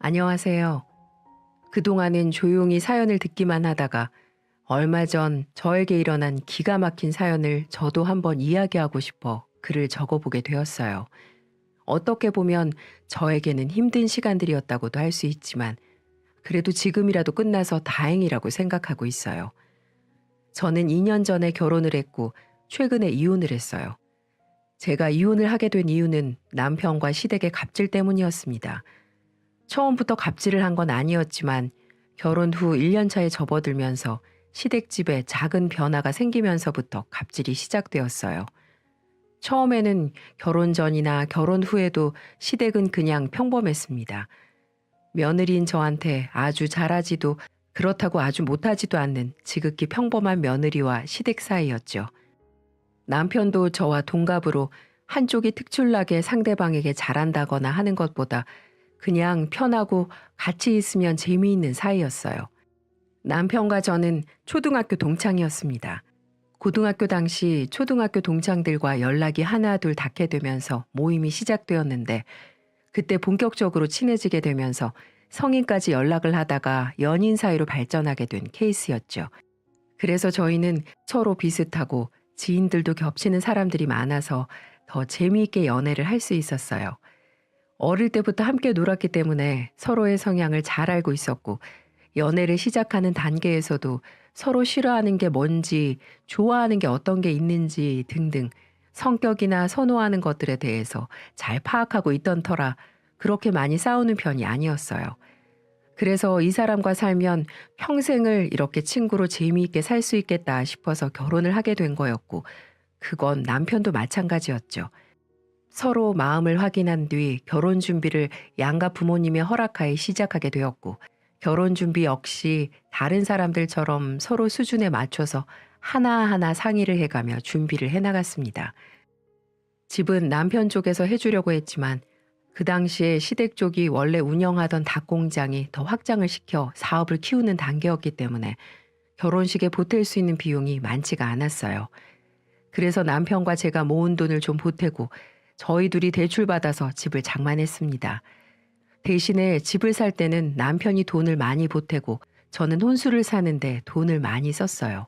안녕하세요. 그동안은 조용히 사연을 듣기만 하다가 얼마 전 저에게 일어난 기가 막힌 사연을 저도 한번 이야기하고 싶어 글을 적어보게 되었어요. 어떻게 보면 저에게는 힘든 시간들이었다고도 할 수 있지만 그래도 지금이라도 끝나서 다행이라고 생각하고 있어요. 저는 2년 전에 결혼을 했고 최근에 이혼을 했어요. 제가 이혼을 하게 된 이유는 남편과 시댁의 갑질 때문이었습니다. 처음부터 갑질을 한 건 아니었지만 결혼 후 1년 차에 접어들면서 시댁집에 작은 변화가 생기면서부터 갑질이 시작되었어요. 처음에는 결혼 전이나 결혼 후에도 시댁은 그냥 평범했습니다. 며느리인 저한테 아주 잘하지도 그렇다고 아주 못하지도 않는 지극히 평범한 며느리와 시댁 사이였죠. 남편도 저와 동갑으로 한쪽이 특출나게 상대방에게 잘한다거나 하는 것보다 그냥 편하고 같이 있으면 재미있는 사이였어요. 남편과 저는 초등학교 동창이었습니다. 고등학교 당시 초등학교 동창들과 연락이 하나둘 닿게 되면서 모임이 시작되었는데 그때 본격적으로 친해지게 되면서 성인까지 연락을 하다가 연인 사이로 발전하게 된 케이스였죠. 그래서 저희는 서로 비슷하고 지인들도 겹치는 사람들이 많아서 더 재미있게 연애를 할 수 있었어요. 어릴 때부터 함께 놀았기 때문에 서로의 성향을 잘 알고 있었고 연애를 시작하는 단계에서도 서로 싫어하는 게 뭔지 좋아하는 게 어떤 게 있는지 등등 성격이나 선호하는 것들에 대해서 잘 파악하고 있던 터라 그렇게 많이 싸우는 편이 아니었어요. 그래서 이 사람과 살면 평생을 이렇게 친구로 재미있게 살 수 있겠다 싶어서 결혼을 하게 된 거였고 그건 남편도 마찬가지였죠. 서로 마음을 확인한 뒤 결혼 준비를 양가 부모님의 허락하에 시작하게 되었고 결혼 준비 역시 다른 사람들처럼 서로 수준에 맞춰서 하나하나 상의를 해가며 준비를 해나갔습니다. 집은 남편 쪽에서 해주려고 했지만 그 당시에 시댁 쪽이 원래 운영하던 닭 공장이 더 확장을 시켜 사업을 키우는 단계였기 때문에 결혼식에 보탤 수 있는 비용이 많지가 않았어요. 그래서 남편과 제가 모은 돈을 좀 보태고 저희 둘이 대출받아서 집을 장만했습니다. 대신에 집을 살 때는 남편이 돈을 많이 보태고 저는 혼수를 사는데 돈을 많이 썼어요.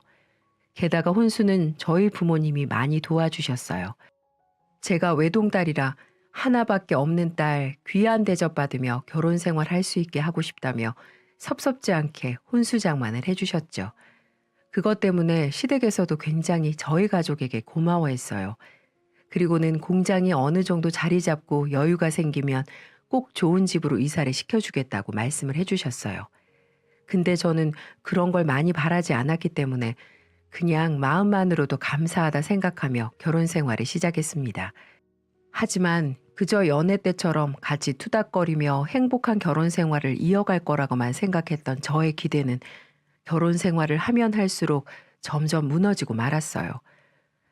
게다가 혼수는 저희 부모님이 많이 도와주셨어요. 제가 외동딸이라 하나밖에 없는 딸 귀한 대접받으며 결혼 생활 할 수 있게 하고 싶다며 섭섭지 않게 혼수 장만을 해주셨죠. 그것 때문에 시댁에서도 굉장히 저희 가족에게 고마워했어요. 그리고는 공장이 어느 정도 자리 잡고 여유가 생기면 꼭 좋은 집으로 이사를 시켜주겠다고 말씀을 해주셨어요. 근데 저는 그런 걸 많이 바라지 않았기 때문에 그냥 마음만으로도 감사하다 생각하며 결혼 생활을 시작했습니다. 하지만 그저 연애 때처럼 같이 투닥거리며 행복한 결혼 생활을 이어갈 거라고만 생각했던 저의 기대는 결혼 생활을 하면 할수록 점점 무너지고 말았어요.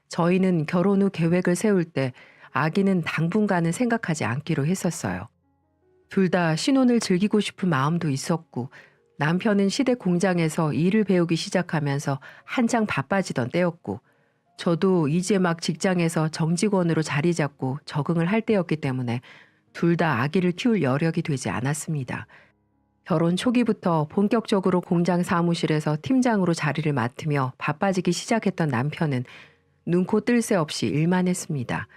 저희는 결혼 후 계획을 세울 때 아기는 당분간은 생각하지 않기로 했었어요. 둘 다 신혼을 즐기고 싶은 마음도 있었고 남편은 시댁 공장에서 일을 배우기 시작하면서 한창 바빠지던 때였고 저도 이제 막 직장에서 정직원으로 자리 잡고 적응을 할 때였기 때문에 둘 다 아기를 키울 여력이 되지 않았습니다. 결혼 초기부터 본격적으로 공장 사무실에서 팀장으로 자리를 맡으며 바빠지기 시작했던 남편은 눈코 뜰 새 없이 일만 했습니다.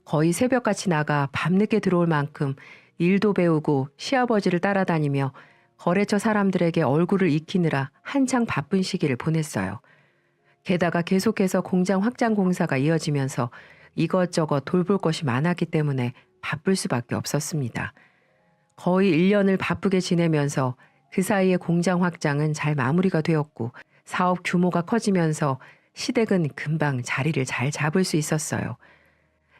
거의 새벽같이 나가 밤늦게 들어올 만큼 일도 배우고 시아버지를 따라다니며 거래처 사람들에게 얼굴을 익히느라 한창 바쁜 시기를 보냈어요. 게다가 계속해서 공장 확장 공사가 이어지면서 이것저것 돌볼 것이 많았기 때문에 바쁠 수밖에 없었습니다. 거의 1년을 바쁘게 지내면서 그 사이에 공장 확장은 잘 마무리가 되었고 사업 규모가 커지면서 시댁은 금방 자리를 잘 잡을 수 있었어요.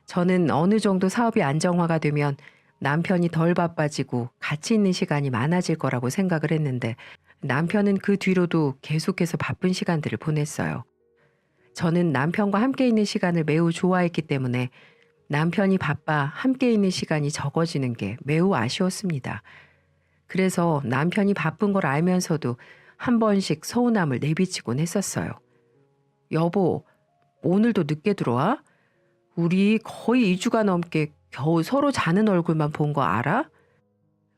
저는 어느 정도 사업이 안정화가 되면 남편이 덜 바빠지고 같이 있는 시간이 많아질 거라고 생각을 했는데 남편은 그 뒤로도 계속해서 바쁜 시간들을 보냈어요. 저는 남편과 함께 있는 시간을 매우 좋아했기 때문에 남편이 바빠 함께 있는 시간이 적어지는 게 매우 아쉬웠습니다. 그래서 남편이 바쁜 걸 알면서도 한 번씩 서운함을 내비치곤 했었어요. 여보, 오늘도 늦게 들어와? 우리 거의 2주가 넘게 겨우 서로 자는 얼굴만 본 거 알아?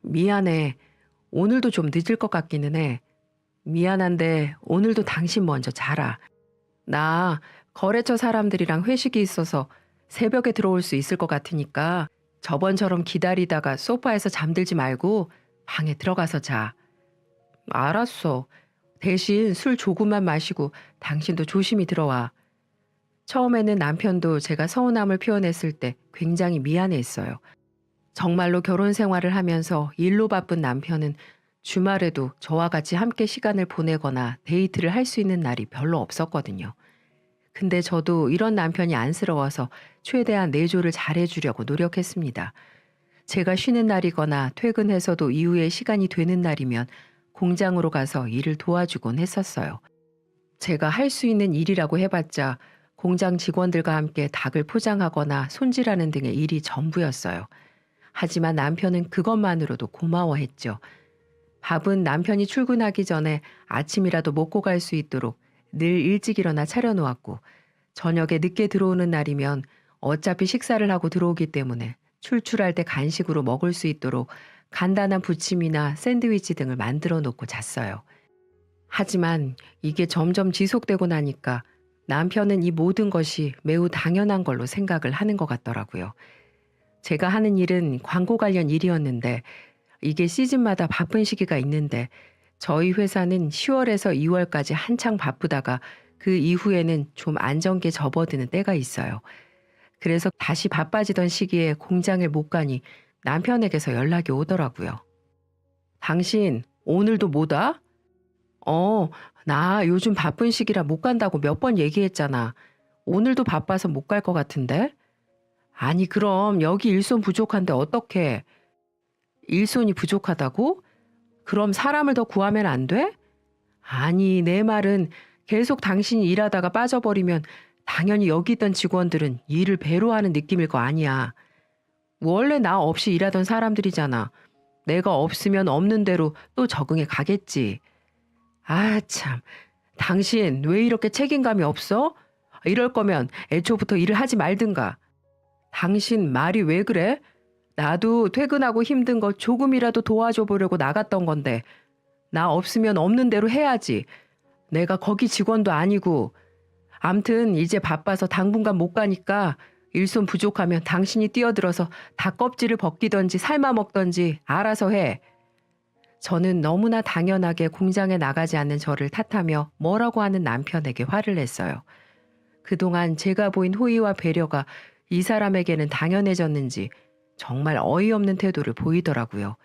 미안해. 오늘도 좀 늦을 것 같기는 해. 미안한데 오늘도 당신 먼저 자라. 나 거래처 사람들이랑 회식이 있어서 새벽에 들어올 수 있을 것 같으니까 저번처럼 기다리다가 소파에서 잠들지 말고 방에 들어가서 자. 알았어. 대신 술 조금만 마시고 당신도 조심히 들어와. 처음에는 남편도 제가 서운함을 표현했을 때 굉장히 미안해했어요. 정말로 결혼 생활을 하면서 일로 바쁜 남편은 주말에도 저와 같이 함께 시간을 보내거나 데이트를 할 수 있는 날이 별로 없었거든요. 근데 저도 이런 남편이 안쓰러워서 최대한 내조를 잘해주려고 노력했습니다. 제가 쉬는 날이거나 퇴근해서도 이후에 시간이 되는 날이면 공장으로 가서 일을 도와주곤 했었어요. 제가 할 수 있는 일이라고 해봤자 공장 직원들과 함께 닭을 포장하거나 손질하는 등의 일이 전부였어요. 하지만 남편은 그것만으로도 고마워했죠. 밥은 남편이 출근하기 전에 아침이라도 먹고 갈 수 있도록 늘 일찍 일어나 차려놓았고, 저녁에 늦게 들어오는 날이면 어차피 식사를 하고 들어오기 때문에 출출할 때 간식으로 먹을 수 있도록 간단한 부침이나 샌드위치 등을 만들어 놓고 잤어요. 하지만 이게 점점 지속되고 나니까 남편은 이 모든 것이 매우 당연한 걸로 생각을 하는 것 같더라고요. 제가 하는 일은 광고 관련 일이었는데 이게 시즌마다 바쁜 시기가 있는데 저희 회사는 10월에서 2월까지 한창 바쁘다가 그 이후에는 좀 안정기에 접어드는 때가 있어요. 그래서 다시 바빠지던 시기에 공장을 못 가니 남편에게서 연락이 오더라고요. 당신 오늘도 못 와? 나 요즘 바쁜 시기라 못 간다고 몇 번 얘기했잖아. 오늘도 바빠서 못 갈 것 같은데? 아니 그럼 여기 일손 부족한데 어떡해? 일손이 부족하다고? 그럼 사람을 더 구하면 안 돼? 아니 내 말은 계속 당신이 일하다가 빠져버리면 당연히 여기 있던 직원들은 일을 배로 하는 느낌일 거 아니야. 원래 나 없이 일하던 사람들이잖아. 내가 없으면 없는 대로 또 적응해 가겠지. 아, 참. 당신 왜 이렇게 책임감이 없어? 이럴 거면 애초부터 일을 하지 말든가. 당신 말이 왜 그래? 나도 퇴근하고 힘든 거 조금이라도 도와줘 보려고 나갔던 건데 나 없으면 없는 대로 해야지. 내가 거기 직원도 아니고. 암튼 이제 바빠서 당분간 못 가니까 일손 부족하면 당신이 뛰어들어서 닭 껍질을 벗기던지 삶아 먹던지 알아서 해. 저는 너무나 당연하게 공장에 나가지 않는 저를 탓하며 뭐라고 하는 남편에게 화를 냈어요. 그동안 제가 보인 호의와 배려가 이 사람에게는 당연해졌는지 정말 어이없는 태도를 보이더라고요.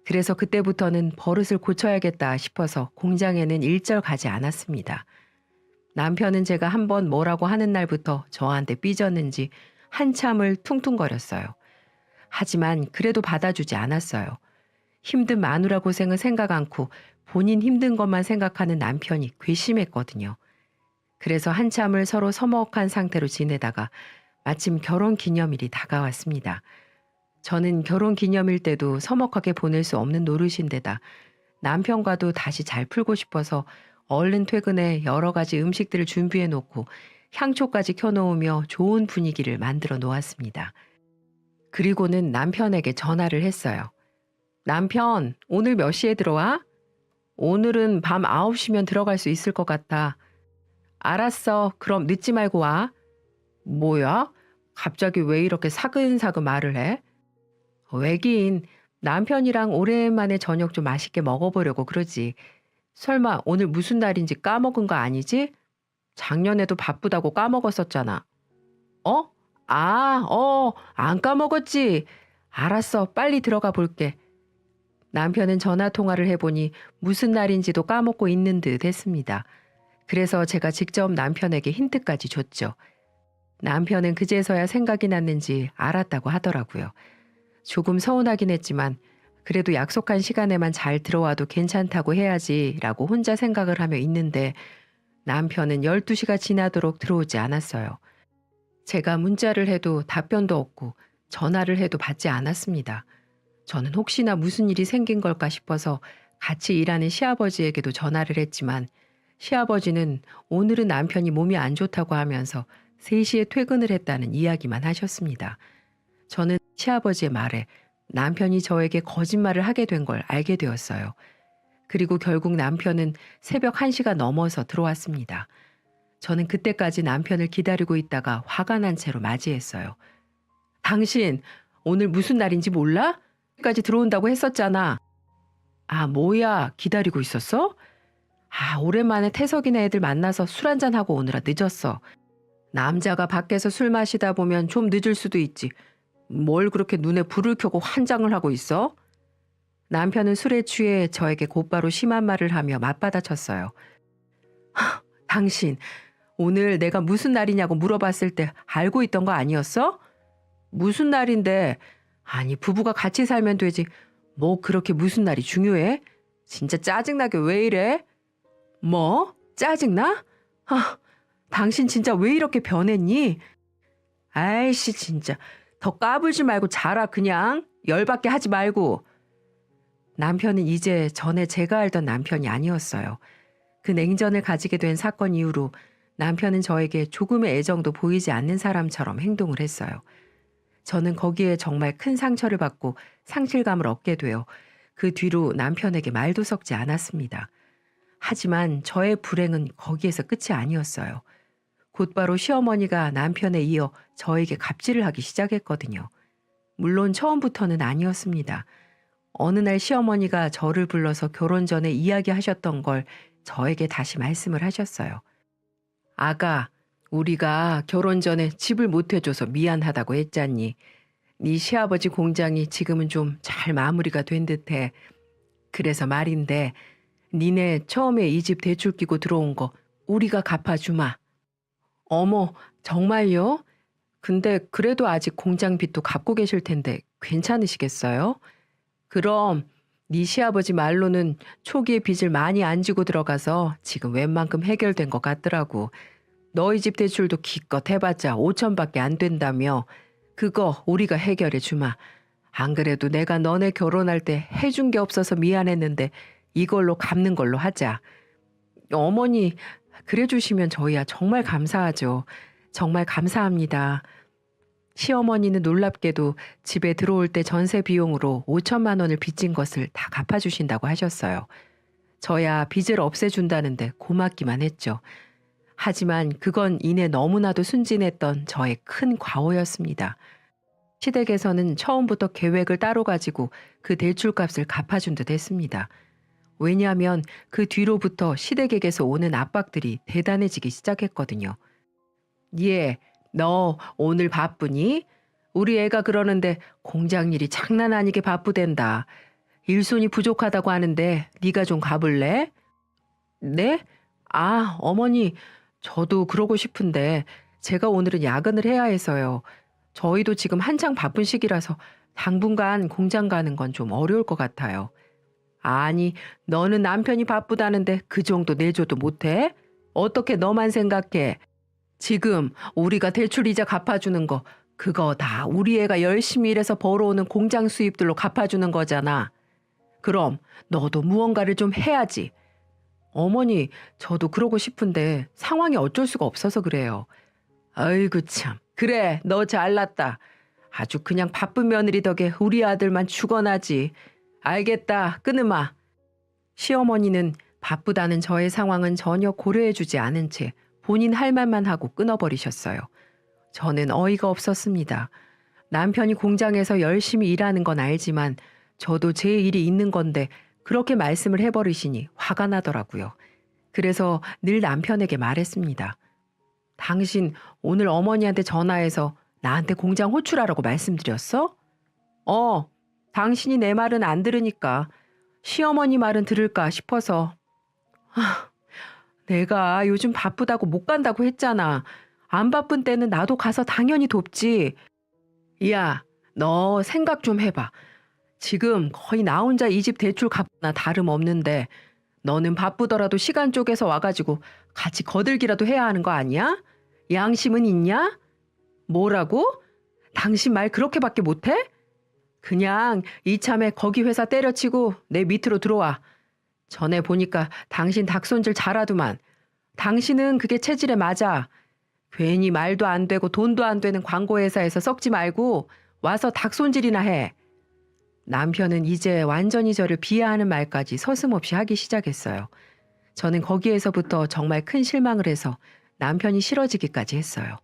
그래서 그때부터는 버릇을 고쳐야겠다 싶어서 공장에는 일절 가지 않았습니다. 남편은 제가 한번 뭐라고 하는 날부터 저한테 삐졌는지 한참을 퉁퉁거렸어요. 하지만 그래도 받아주지 않았어요. 힘든 마누라 고생을 생각 않고 본인 힘든 것만 생각하는 남편이 괘씸했거든요. 그래서 한참을 서로 서먹한 상태로 지내다가 마침 결혼 기념일이 다가왔습니다. 저는 결혼 기념일 때도 서먹하게 보낼 수 없는 노릇인데다 남편과도 다시 잘 풀고 싶어서 얼른 퇴근해 여러 가지 음식들을 준비해 놓고 향초까지 켜놓으며 좋은 분위기를 만들어 놓았습니다. 그리고는 남편에게 전화를 했어요. 남편, 오늘 몇 시에 들어와? 오늘은 밤 9시면 들어갈 수 있을 것 같아. 알았어. 그럼 늦지 말고 와. 뭐야? 갑자기 왜 이렇게 사근사근 말을 해? 왜긴 남편이랑 오랜만에 저녁 좀 맛있게 먹어보려고 그러지. 설마 오늘 무슨 날인지 까먹은 거 아니지? 작년에도 바쁘다고 까먹었었잖아. 어? 안 까먹었지. 알았어. 빨리 들어가 볼게. 남편은 전화 통화를 해보니 무슨 날인지도 까먹고 있는 듯 했습니다. 그래서 제가 직접 남편에게 힌트까지 줬죠. 남편은 그제서야 생각이 났는지 알았다고 하더라고요. 조금 서운하긴 했지만 그래도 약속한 시간에만 잘 들어와도 괜찮다고 해야지라고 혼자 생각을 하며 있는데 남편은 12시가 지나도록 들어오지 않았어요. 제가 문자를 해도 답변도 없고 전화를 해도 받지 않았습니다. 저는 혹시나 무슨 일이 생긴 걸까 싶어서 같이 일하는 시아버지에게도 전화를 했지만 시아버지는 오늘은 남편이 몸이 안 좋다고 하면서 3시에 퇴근을 했다는 이야기만 하셨습니다. 저는 시아버지의 말에 남편이 저에게 거짓말을 하게 된 걸 알게 되었어요. 그리고 결국 남편은 새벽 1시가 넘어서 들어왔습니다. 저는 그때까지 남편을 기다리고 있다가 화가 난 채로 맞이했어요. 당신 오늘 무슨 날인지 몰라? 까지 들어온다고 했었잖아. 아, 뭐야, 기다리고 있었어? 아, 오랜만에 태석이네 애들 만나서 술 한잔하고 오느라 늦었어. 남자가 밖에서 술 마시다 보면 좀 늦을 수도 있지. 뭘 그렇게 눈에 불을 켜고 환장을 하고 있어? 남편은 술에 취해 저에게 곧바로 심한 말을 하며 맞받아쳤어요. 당신, 오늘 내가 무슨 날이냐고 물어봤을 때 알고 있던 거 아니었어? 무슨 날인데? 아니, 부부가 같이 살면 되지. 뭐 그렇게 무슨 날이 중요해? 진짜 짜증나게 왜 이래? 뭐? 짜증나? 아, 당신 진짜 왜 이렇게 변했니? 아이씨, 진짜. 더 까불지 말고 자라, 그냥. 열받게 하지 말고. 남편은 이제 전에 제가 알던 남편이 아니었어요. 그 냉전을 가지게 된 사건 이후로 남편은 저에게 조금의 애정도 보이지 않는 사람처럼 행동을 했어요. 저는 거기에 정말 큰 상처를 받고 상실감을 얻게 되어 그 뒤로 남편에게 말도 섞지 않았습니다. 하지만 저의 불행은 거기에서 끝이 아니었어요. 곧바로 시어머니가 남편에 이어 저에게 갑질을 하기 시작했거든요. 물론 처음부터는 아니었습니다. 어느 날 시어머니가 저를 불러서 결혼 전에 이야기하셨던 걸 저에게 다시 말씀을 하셨어요. 아가, 우리가 결혼 전에 집을 못 해줘서 미안하다고 했잖니. 네 시아버지 공장이 지금은 좀 잘 마무리가 된 듯해. 그래서 말인데 니네 처음에 이 집 대출 끼고 들어온 거 우리가 갚아주마. 어머, 정말요? 근데 그래도 아직 공장 빚도 갚고 계실 텐데 괜찮으시겠어요? 그럼 네 시아버지 말로는 초기에 빚을 많이 안 지고 들어가서 지금 웬만큼 해결된 것 같더라고. 너희 집 대출도 기껏 해봤자 5천밖에 안 된다며. 그거 우리가 해결해 주마. 안 그래도 내가 너네 결혼할 때 해준 게 없어서 미안했는데 이걸로 갚는 걸로 하자. 어머니, 그래 주시면 저희야 정말 감사하죠. 정말 감사합니다. 시어머니는 놀랍게도 집에 들어올 때 전세 비용으로 5천만 원을 빚진 것을 다 갚아주신다고 하셨어요. 저야 빚을 없애준다는데 고맙기만 했죠. 하지만 그건 이내 너무나도 순진했던 저의 큰 과오였습니다. 시댁에서는 처음부터 계획을 따로 가지고 그 대출값을 갚아준 듯 했습니다. 왜냐하면 그 뒤로부터 시댁에게서 오는 압박들이 대단해지기 시작했거든요. 예, 너 오늘 바쁘니? 우리 애가 그러는데 공장 일이 장난 아니게 바쁘댄다. 일손이 부족하다고 하는데 네가 좀 가볼래? 네? 아, 어머니, 저도 그러고 싶은데 제가 오늘은 야근을 해야 해서요. 저희도 지금 한창 바쁜 시기라서 당분간 공장 가는 건 좀 어려울 것 같아요. 아니, 너는 남편이 바쁘다는데 그 정도 내줘도 못해? 어떻게 너만 생각해? 지금 우리가 대출 이자 갚아주는 거 그거 다 우리 애가 열심히 일해서 벌어오는 공장 수입들로 갚아주는 거잖아. 그럼 너도 무언가를 좀 해야지. 어머니, 저도 그러고 싶은데 상황이 어쩔 수가 없어서 그래요. 아이고 참. 그래, 너 잘났다. 아주 그냥 바쁜 며느리 덕에 우리 아들만 죽어나지. 알겠다, 끊으마. 시어머니는 바쁘다는 저의 상황은 전혀 고려해주지 않은 채 본인 할 말만 하고 끊어버리셨어요. 저는 어이가 없었습니다. 남편이 공장에서 열심히 일하는 건 알지만 저도 제 일이 있는 건데 그렇게 말씀을 해버리시니 화가 나더라고요. 그래서 늘 남편에게 말했습니다. 당신 오늘 어머니한테 전화해서 나한테 공장 호출하라고 말씀드렸어? 당신이 내 말은 안 들으니까 시어머니 말은 들을까 싶어서. 내가 요즘 바쁘다고 못 간다고 했잖아. 안 바쁜 때는 나도 가서 당연히 돕지. 야, 너 생각 좀 해봐. 지금 거의 나 혼자 이 집 대출 갚거나 다름없는데 너는 바쁘더라도 시간 쪼개서 와가지고 같이 거들기라도 해야 하는 거 아니야? 양심은 있냐? 뭐라고? 당신 말 그렇게밖에 못해? 그냥 이참에 거기 회사 때려치고 내 밑으로 들어와. 전에 보니까 당신 닭손질 잘하더만. 당신은 그게 체질에 맞아. 괜히 말도 안 되고 돈도 안 되는 광고회사에서 썩지 말고 와서 닭손질이나 해. 남편은 이제 완전히 저를 비하하는 말까지 서슴없이 하기 시작했어요. 저는 거기에서부터 정말 큰 실망을 해서 남편이 싫어지기까지 했어요.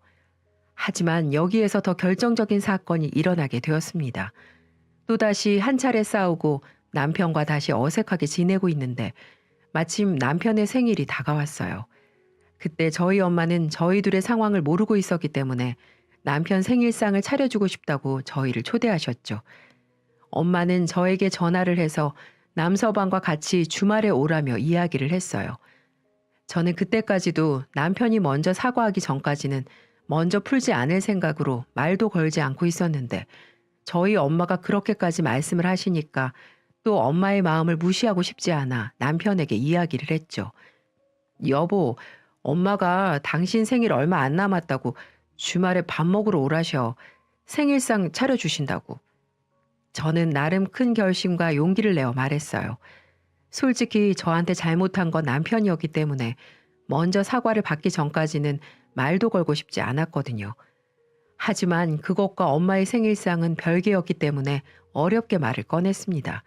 하지만 여기에서 더 결정적인 사건이 일어나게 되었습니다. 또다시 한 차례 싸우고 남편과 다시 어색하게 지내고 있는데 마침 남편의 생일이 다가왔어요. 그때 저희 엄마는 저희 둘의 상황을 모르고 있었기 때문에 남편 생일상을 차려주고 싶다고 저희를 초대하셨죠. 엄마는 저에게 전화를 해서 남서방과 같이 주말에 오라며 이야기를 했어요. 저는 그때까지도 남편이 먼저 사과하기 전까지는 먼저 풀지 않을 생각으로 말도 걸지 않고 있었는데 저희 엄마가 그렇게까지 말씀을 하시니까 또 엄마의 마음을 무시하고 싶지 않아 남편에게 이야기를 했죠. 여보, 엄마가 당신 생일 얼마 안 남았다고 주말에 밥 먹으러 오라셔. 생일상 차려주신다고. 저는 나름 큰 결심과 용기를 내어 말했어요. 솔직히 저한테 잘못한 건 남편이었기 때문에 먼저 사과를 받기 전까지는 말도 걸고 싶지 않았거든요. 하지만 그것과 엄마의 생일상은 별개였기 때문에 어렵게 말을 꺼냈습니다.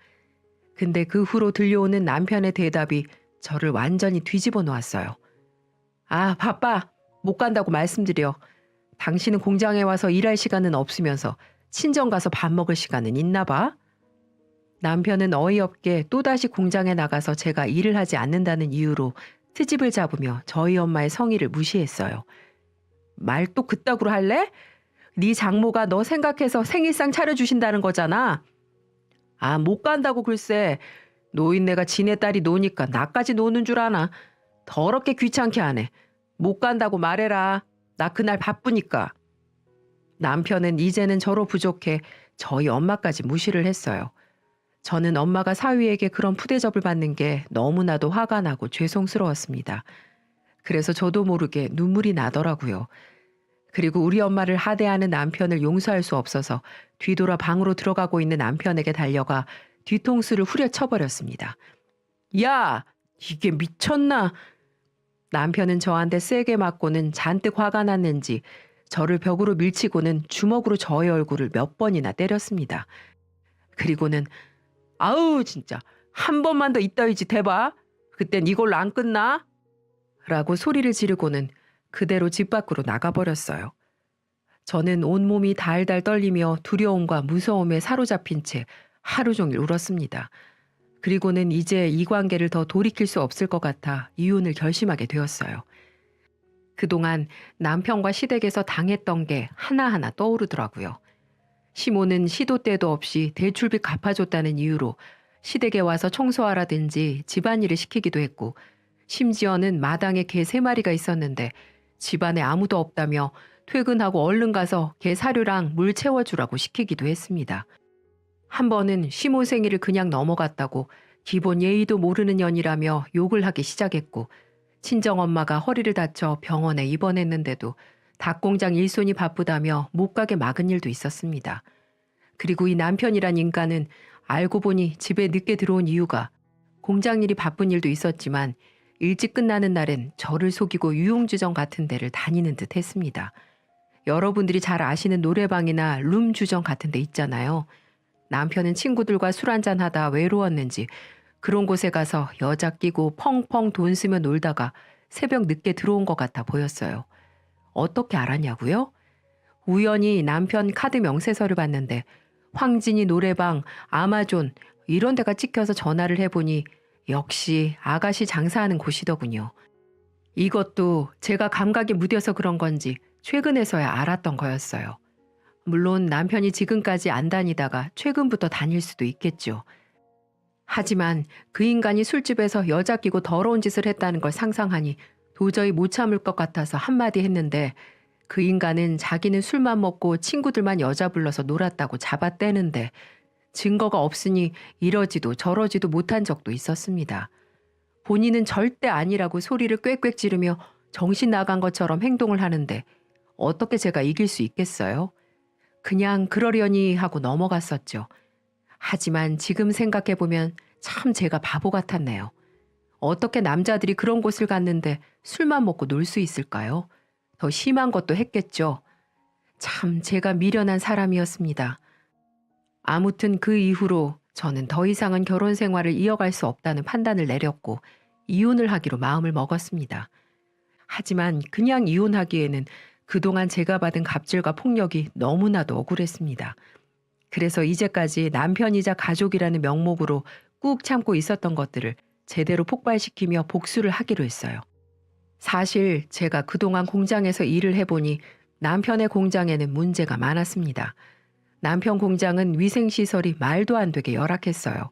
근데 그 후로 들려오는 남편의 대답이 저를 완전히 뒤집어 놓았어요. 아, 바빠. 못 간다고 말씀드려. 당신은 공장에 와서 일할 시간은 없으면서 친정 가서 밥 먹을 시간은 있나 봐? 남편은 어이없게 또다시 공장에 나가서 제가 일을 하지 않는다는 이유로 트집을 잡으며 저희 엄마의 성의를 무시했어요. 말 또 그따구로 할래? 네 장모가 너 생각해서 생일상 차려주신다는 거잖아. 아, 못 간다고 글쎄. 노인네가 지네 딸이 노니까 나까지 노는 줄 아나. 더럽게 귀찮게 하네. 못 간다고 말해라. 나 그날 바쁘니까. 남편은 이제는 저로 부족해 저희 엄마까지 무시를 했어요. 저는 엄마가 사위에게 그런 푸대접을 받는 게 너무나도 화가 나고 죄송스러웠습니다. 그래서 저도 모르게 눈물이 나더라고요. 그리고 우리 엄마를 하대하는 남편을 용서할 수 없어서 뒤돌아 방으로 들어가고 있는 남편에게 달려가 뒤통수를 후려쳐버렸습니다. 야! 이게 미쳤나? 남편은 저한테 세게 맞고는 잔뜩 화가 났는지 저를 벽으로 밀치고는 주먹으로 저의 얼굴을 몇 번이나 때렸습니다. 그리고는 아우 진짜 한 번만 더 이따위 짓 해봐. 그땐 이걸로 안 끝나? 라고 소리를 지르고는 그대로 집 밖으로 나가버렸어요. 저는 온몸이 달달 떨리며 두려움과 무서움에 사로잡힌 채 하루 종일 울었습니다. 그리고는 이제 이 관계를 더 돌이킬 수 없을 것 같아 이혼을 결심하게 되었어요. 그동안 남편과 시댁에서 당했던 게 하나하나 떠오르더라고요. 시모는 시도 때도 없이 대출비 갚아줬다는 이유로 시댁에 와서 청소하라든지 집안일을 시키기도 했고 심지어는 마당에 개 3마리가 있었는데 집안에 아무도 없다며 퇴근하고 얼른 가서 개 사료랑 물 채워주라고 시키기도 했습니다. 한 번은 시모 생일을 그냥 넘어갔다고 기본 예의도 모르는 년이라며 욕을 하기 시작했고 친정엄마가 허리를 다쳐 병원에 입원했는데도 닭공장 일손이 바쁘다며 못 가게 막은 일도 있었습니다. 그리고 이 남편이란 인간은 알고 보니 집에 늦게 들어온 이유가 공장 일이 바쁜 일도 있었지만 일찍 끝나는 날엔 저를 속이고 유흥주점 같은 데를 다니는 듯 했습니다. 여러분들이 잘 아시는 노래방이나 룸주점 같은 데 있잖아요. 남편은 친구들과 술 한잔하다 외로웠는지 그런 곳에 가서 여자 끼고 펑펑 돈 쓰며 놀다가 새벽 늦게 들어온 것 같아 보였어요. 어떻게 알았냐고요? 우연히 남편 카드 명세서를 봤는데 황진이 노래방, 아마존 이런 데가 찍혀서 전화를 해보니 역시 아가씨 장사하는 곳이더군요. 이것도 제가 감각에 무뎌서 그런 건지 최근에서야 알았던 거였어요. 물론 남편이 지금까지 안 다니다가 최근부터 다닐 수도 있겠죠. 하지만 그 인간이 술집에서 여자 끼고 더러운 짓을 했다는 걸 상상하니 도저히 못 참을 것 같아서 한마디 했는데 그 인간은 자기는 술만 먹고 친구들만 여자 불러서 놀았다고 잡아떼는데 증거가 없으니 이러지도 저러지도 못한 적도 있었습니다. 본인은 절대 아니라고 소리를 꽥꽥 지르며 정신 나간 것처럼 행동을 하는데 어떻게 제가 이길 수 있겠어요? 그냥 그러려니 하고 넘어갔었죠. 하지만 지금 생각해보면 참 제가 바보 같았네요. 어떻게 남자들이 그런 곳을 갔는데 술만 먹고 놀 수 있을까요? 더 심한 것도 했겠죠. 참 제가 미련한 사람이었습니다. 아무튼 그 이후로 저는 더 이상은 결혼 생활을 이어갈 수 없다는 판단을 내렸고 이혼을 하기로 마음을 먹었습니다. 하지만 그냥 이혼하기에는 그동안 제가 받은 갑질과 폭력이 너무나도 억울했습니다. 그래서 이제까지 남편이자 가족이라는 명목으로 꾹 참고 있었던 것들을 제대로 폭발시키며 복수를 하기로 했어요. 사실 제가 그동안 공장에서 일을 해보니 남편의 공장에는 문제가 많았습니다. 남편 공장은 위생시설이 말도 안 되게 열악했어요.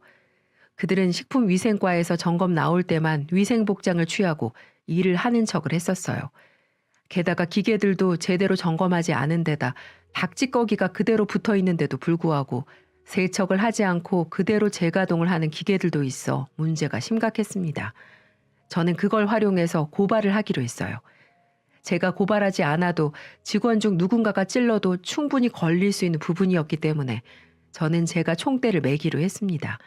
그들은 식품위생과에서 점검 나올 때만 위생복장을 취하고 일을 하는 척을 했었어요. 게다가 기계들도 제대로 점검하지 않은 데다 닭찌꺼기가 그대로 붙어 있는데도 불구하고 세척을 하지 않고 그대로 재가동을 하는 기계들도 있어 문제가 심각했습니다. 저는 그걸 활용해서 고발을 하기로 했어요. 제가 고발하지 않아도 직원 중 누군가가 찔러도 충분히 걸릴 수 있는 부분이었기 때문에 저는 제가 총대를 매기로 했습니다.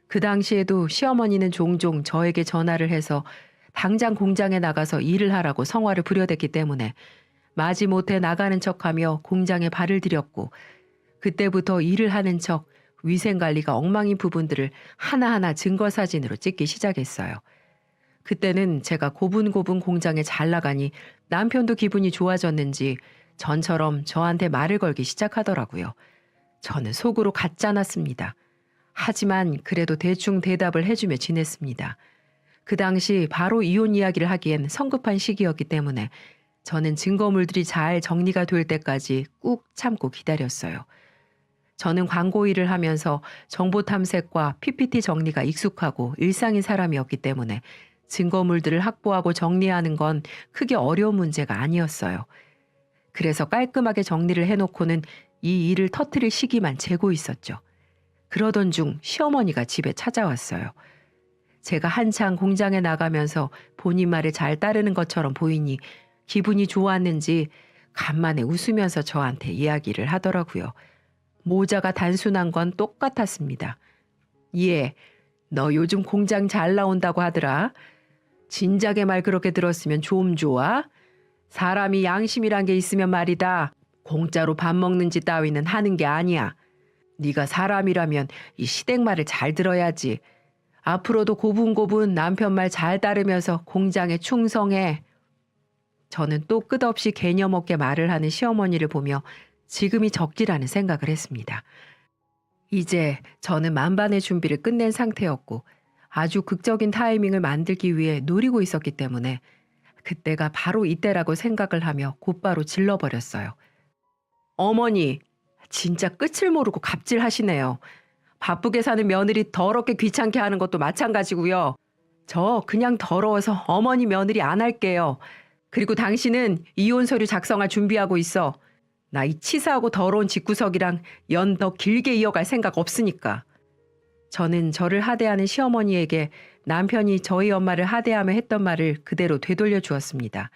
그 당시에도 시어머니는 종종 저에게 전화를 해서 당장 공장에 나가서 일을 하라고 성화를 부려댔기 때문에 마지못해 나가는 척하며 공장에 발을 들였고 그때부터 일을 하는 척 위생관리가 엉망인 부분들을 하나하나 증거사진으로 찍기 시작했어요. 그때는 제가 고분고분 공장에 잘 나가니 남편도 기분이 좋아졌는지 전처럼 저한테 말을 걸기 시작하더라고요. 저는 속으로 가짜났습니다. 하지만 그래도 대충 대답을 해주며 지냈습니다. 그 당시 바로 이혼 이야기를 하기엔 성급한 시기였기 때문에 저는 증거물들이 잘 정리가 될 때까지 꾹 참고 기다렸어요. 저는 광고 일을 하면서 정보 탐색과 PPT 정리가 익숙하고 일상인 사람이었기 때문에 증거물들을 확보하고 정리하는 건 크게 어려운 문제가 아니었어요. 그래서 깔끔하게 정리를 해놓고는 이 일을 터뜨릴 시기만 재고 있었죠. 그러던 중 시어머니가 집에 찾아왔어요. 제가 한창 공장에 나가면서 본인 말을 잘 따르는 것처럼 보이니 기분이 좋았는지 간만에 웃으면서 저한테 이야기를 하더라고요. 모자가 단순한 건 똑같았습니다. 예, 너 요즘 공장 잘 나온다고 하더라. 진작에 말 그렇게 들었으면 좀 좋아. 사람이 양심이란 게 있으면 말이다. 공짜로 밥 먹는 짓 따위는 하는 게 아니야. 네가 사람이라면 이 시댁 말을 잘 들어야지. 앞으로도 고분고분 남편 말 잘 따르면서 공장에 충성해. 저는 또 끝없이 개념 없게 말을 하는 시어머니를 보며 지금이 적기라는 생각을 했습니다. 이제 저는 만반의 준비를 끝낸 상태였고 아주 극적인 타이밍을 만들기 위해 노리고 있었기 때문에 그때가 바로 이때라고 생각을 하며 곧바로 질러버렸어요. 어머니, 진짜 끝을 모르고 갑질하시네요. 바쁘게 사는 며느리 더럽게 귀찮게 하는 것도 마찬가지고요. 저 그냥 더러워서 어머니 며느리 안 할게요. 그리고 당신은 이혼 서류 작성할 준비하고 있어. 나 이 치사하고 더러운 집구석이랑 연 더 길게 이어갈 생각 없으니까. 저는 저를 하대하는 시어머니에게 남편이 저희 엄마를 하대하며 했던 말을 그대로 되돌려 주었습니다.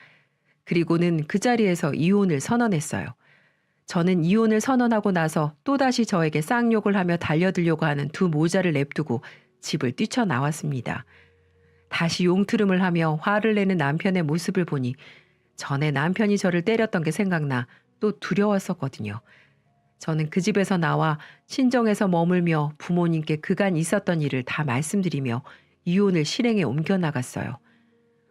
그리고는 그 자리에서 이혼을 선언했어요. 저는 이혼을 선언하고 나서 또다시 저에게 쌍욕을 하며 달려들려고 하는 두 모자를 냅두고 집을 뛰쳐나왔습니다. 다시 용트름을 하며 화를 내는 남편의 모습을 보니 전에 남편이 저를 때렸던 게 생각나 또 두려웠었거든요. 저는 그 집에서 나와 친정에서 머물며 부모님께 그간 있었던 일을 다 말씀드리며 이혼을 실행에 옮겨나갔어요.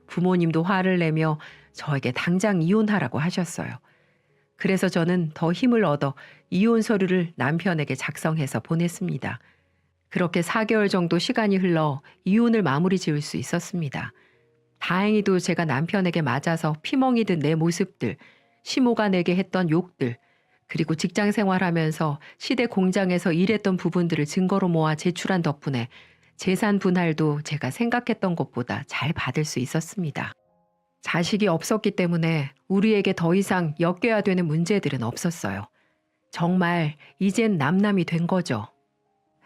부모님도 화를 내며 저에게 당장 이혼하라고 하셨어요. 그래서 저는 더 힘을 얻어 이혼 서류를 남편에게 작성해서 보냈습니다. 그렇게 4개월 정도 시간이 흘러 이혼을 마무리 지을 수 있었습니다. 다행히도 제가 남편에게 맞아서 피멍이 든 내 모습들, 시모가 내게 했던 욕들, 그리고 직장 생활하면서 시대 공장에서 일했던 부분들을 증거로 모아 제출한 덕분에 재산 분할도 제가 생각했던 것보다 잘 받을 수 있었습니다. 자식이 없었기 때문에 우리에게 더 이상 엮여야 되는 문제들은 없었어요. 정말 이젠 남남이 된 거죠.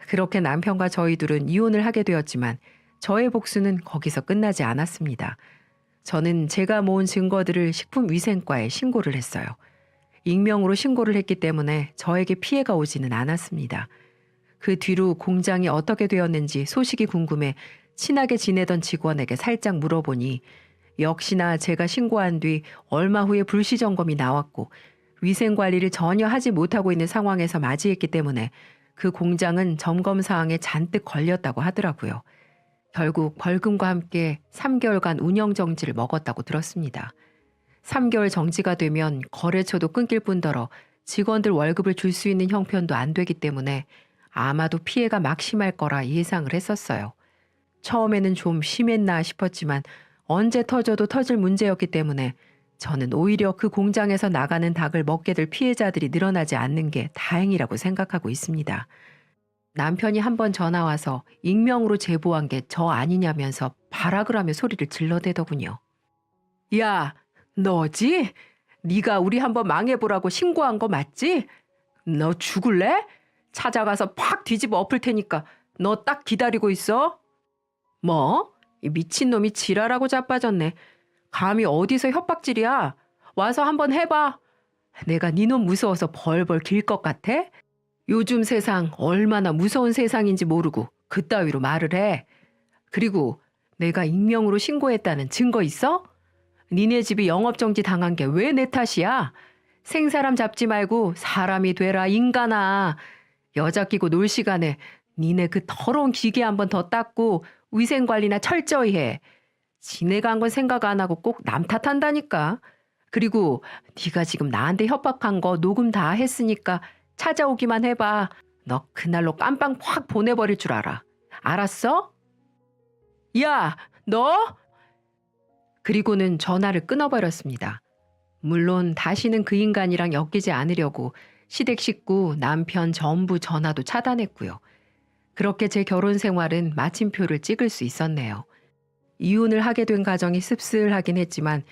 그렇게 남편과 저희 둘은 이혼을 하게 되었지만 저의 복수는 거기서 끝나지 않았습니다. 저는 제가 모은 증거들을 식품위생과에 신고를 했어요. 익명으로 신고를 했기 때문에 저에게 피해가 오지는 않았습니다. 그 뒤로 공장이 어떻게 되었는지 소식이 궁금해 친하게 지내던 직원에게 살짝 물어보니 역시나 제가 신고한 뒤 얼마 후에 불시점검이 나왔고 위생관리를 전혀 하지 못하고 있는 상황에서 맞이했기 때문에 그 공장은 점검 사항에 잔뜩 걸렸다고 하더라고요. 결국 벌금과 함께 3개월간 운영 정지를 먹었다고 들었습니다. 3개월 정지가 되면 거래처도 끊길 뿐더러 직원들 월급을 줄 수 있는 형편도 안 되기 때문에 아마도 피해가 막심할 거라 예상을 했었어요. 처음에는 좀 심했나 싶었지만 언제 터져도 터질 문제였기 때문에 저는 오히려 그 공장에서 나가는 닭을 먹게 될 피해자들이 늘어나지 않는 게 다행이라고 생각하고 있습니다. 남편이 한번 전화 와서 익명으로 제보한 게 저 아니냐면서 발악을 하며 소리를 질러대더군요. 야, 너지? 네가 우리 한번 망해보라고 신고한 거 맞지? 너 죽을래? 찾아가서 팍 뒤집어 엎을 테니까 너 딱 기다리고 있어. 뭐? 이 미친놈이 지랄하고 자빠졌네. 감히 어디서 협박질이야? 와서 한번 해봐. 내가 네 놈 무서워서 벌벌 길 것 같아? 요즘 세상 얼마나 무서운 세상인지 모르고 그따위로 말을 해. 그리고 내가 익명으로 신고했다는 증거 있어? 니네 집이 영업정지 당한 게 왜 내 탓이야? 생사람 잡지 말고 사람이 되라 인간아. 여자 끼고 놀 시간에 니네 그 더러운 기계 한 번 더 닦고 위생관리나 철저히 해. 지네가 한 건 생각 안 하고 꼭 남 탓한다니까. 그리고 네가 지금 나한테 협박한 거 녹음 다 했으니까 찾아오기만 해봐. 너 그날로 깜빵 확 보내버릴 줄 알아. 알았어? 야, 너? 그리고는 전화를 끊어버렸습니다. 물론 다시는 그 인간이랑 엮이지 않으려고 시댁 식구, 남편 전부 전화도 차단했고요. 그렇게 제 결혼 생활은 마침표를 찍을 수 있었네요. 이혼을 하게 된 가정이 씁쓸하긴 했지만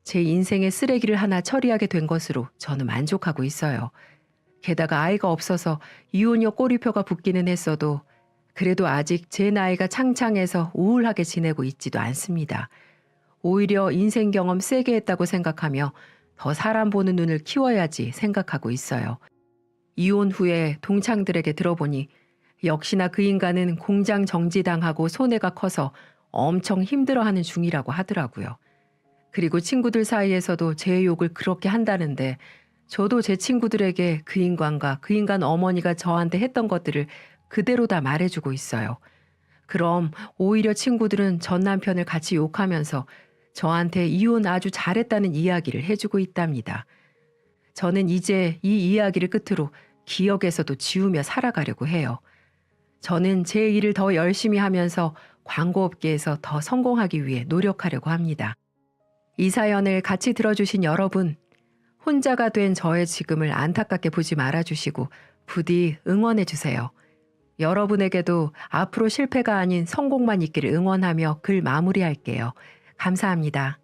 제 인생의 쓰레기를 하나 처리하게 된 것으로 저는 만족하고 있어요. 게다가 아이가 없어서 이혼녀 꼬리표가 붙기는 했어도 그래도 아직 제 나이가 창창해서 우울하게 지내고 있지도 않습니다. 오히려 인생 경험 세게 했다고 생각하며 더 사람 보는 눈을 키워야지 생각하고 있어요. 이혼 후에 동창들에게 들어보니 역시나 그 인간은 공장 정지당하고 손해가 커서 엄청 힘들어하는 중이라고 하더라고요. 그리고 친구들 사이에서도 제 욕을 그렇게 한다는데 저도 제 친구들에게 그 인간과 그 인간 어머니가 저한테 했던 것들을 그대로 다 말해주고 있어요. 그럼 오히려 친구들은 전 남편을 같이 욕하면서 저한테 이혼 아주 잘했다는 이야기를 해주고 있답니다. 저는 이제 이 이야기를 끝으로 기억에서도 지우며 살아가려고 해요. 저는 제 일을 더 열심히 하면서 광고업계에서 더 성공하기 위해 노력하려고 합니다. 이 사연을 같이 들어주신 여러분, 혼자가 된 저의 지금을 안타깝게 보지 말아주시고 부디 응원해주세요. 여러분에게도 앞으로 실패가 아닌 성공만 있기를 응원하며 글 마무리할게요. 감사합니다.